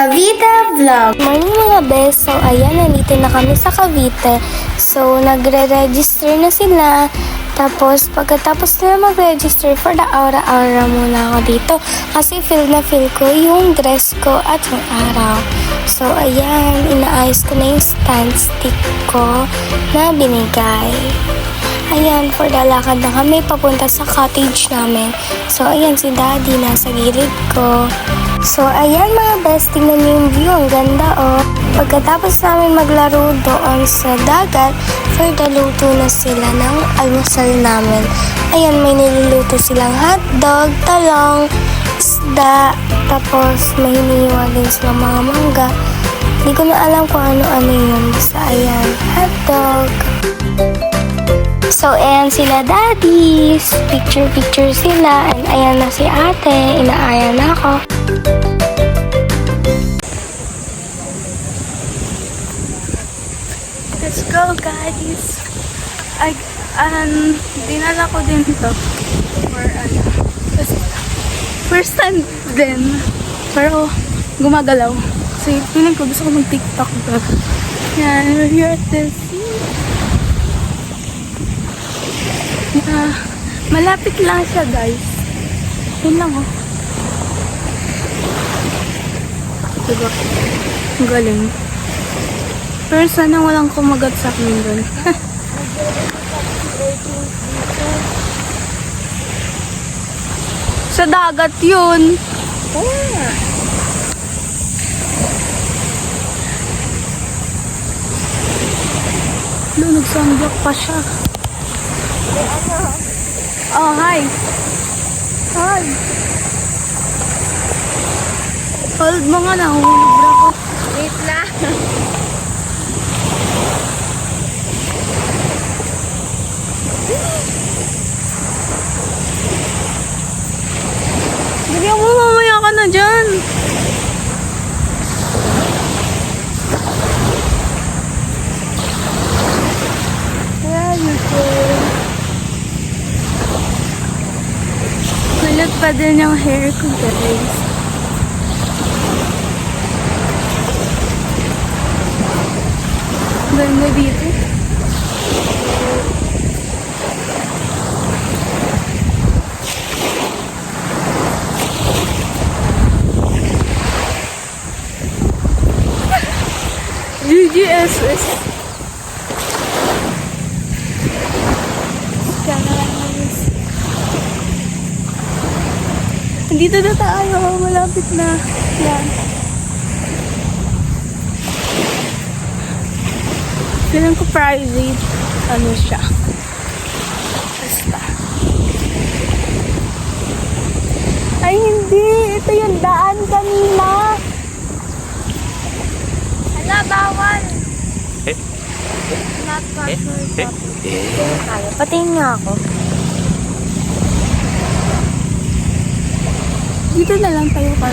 Cavite Vlog. Morning mga bes. So ayan, nandito na kami sa Cavite. So nagre-register na sila. Tapos pagkatapos nila mag-register for the aura-aura muna ako dito. Kasi feel na feel ko yung dress ko at yung araw. So ayan, inaayos ko na yung stand stick ko na binigay. Ayan, for the lakad na kami papunta sa cottage namin. So ayan, si daddy nasa gilid ko. So, ayan mga best, tingnan niyo yung view. Ang ganda, oh. Pagkatapos namin maglaro doon sa dagat, for the luto na sila ng almusal namin. Ayan, may niluluto silang hotdog, talong, isda, tapos may hinihiwa din silang mga mangga. Hindi ko na alam kung ano-ano yun. Basta, ayan, hotdog. So, ayan sila daddies. Picture sila. And ayan na si ate. Inaaya na ako. Let's go, guys. Dinala ko din ito for kasi first time din, pero gumagalaw. So, feeling ko gusto ko mag-TikTok ito. Yan, we're here at the sea. Malapit lang siya, guys. Yun lang, oh. Diba? Ang galing. Pero sana walang kumagat sa akin doon. Sa dagat yun. Lo, nagsunblock pa siya. Oh, hi. Hi. Hold mo nga na, humulog bra ko. Wait na. Bigyan mo, mamaya ka na dyan. Yeah, you can. Kulot pa din yung hair ko, guys. Ganda dito. GGSS. Dito na tayo. Malapit na. Yan. Feeling ko private. Ano siya. Basta. Ay, hindi. Ito yung daan kanina. Hala, bawal. Not casual topic. Patingin nga ako. Dito na lang tayo ka.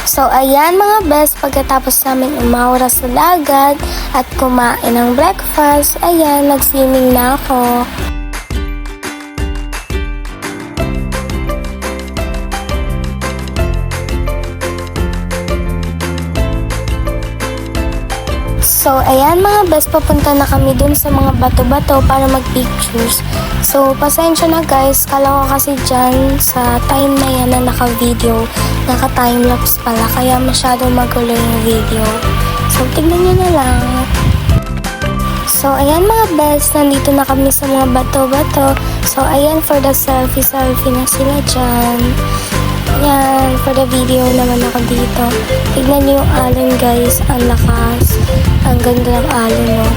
So, ayan mga best, pagkatapos namin umawra sa dagat at kumain ng breakfast, ayan, nag-swimming na ako. So, ayan mga best, papunta na kami dun sa mga bato-bato para mag-pictures. So, pasensya na guys, kala ko kasi dyan sa time na yan na naka-video, naka-timelapse pala, kaya masyadong magulo yung video. So, tignan nyo na lang. So, ayan mga best, nandito na kami sa mga bato-bato. So, ayan for the selfie na sila dyan. Ayan, for the video naman ako dito. Tignan nyo yung alon guys, ang lakas. Ang ganda ng alon, no?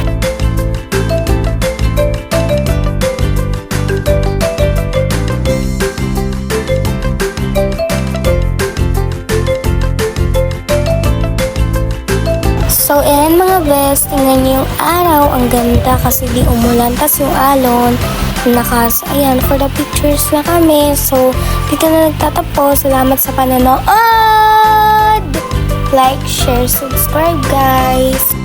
So, ayan mga best, tingnan niyo yung araw. Ang ganda kasi di umulan. Tas yung alon, lakas. Ayan, for the pictures na kami. So, dito na nagtatapos. Salamat sa panonood! Like, share, subscribe guys!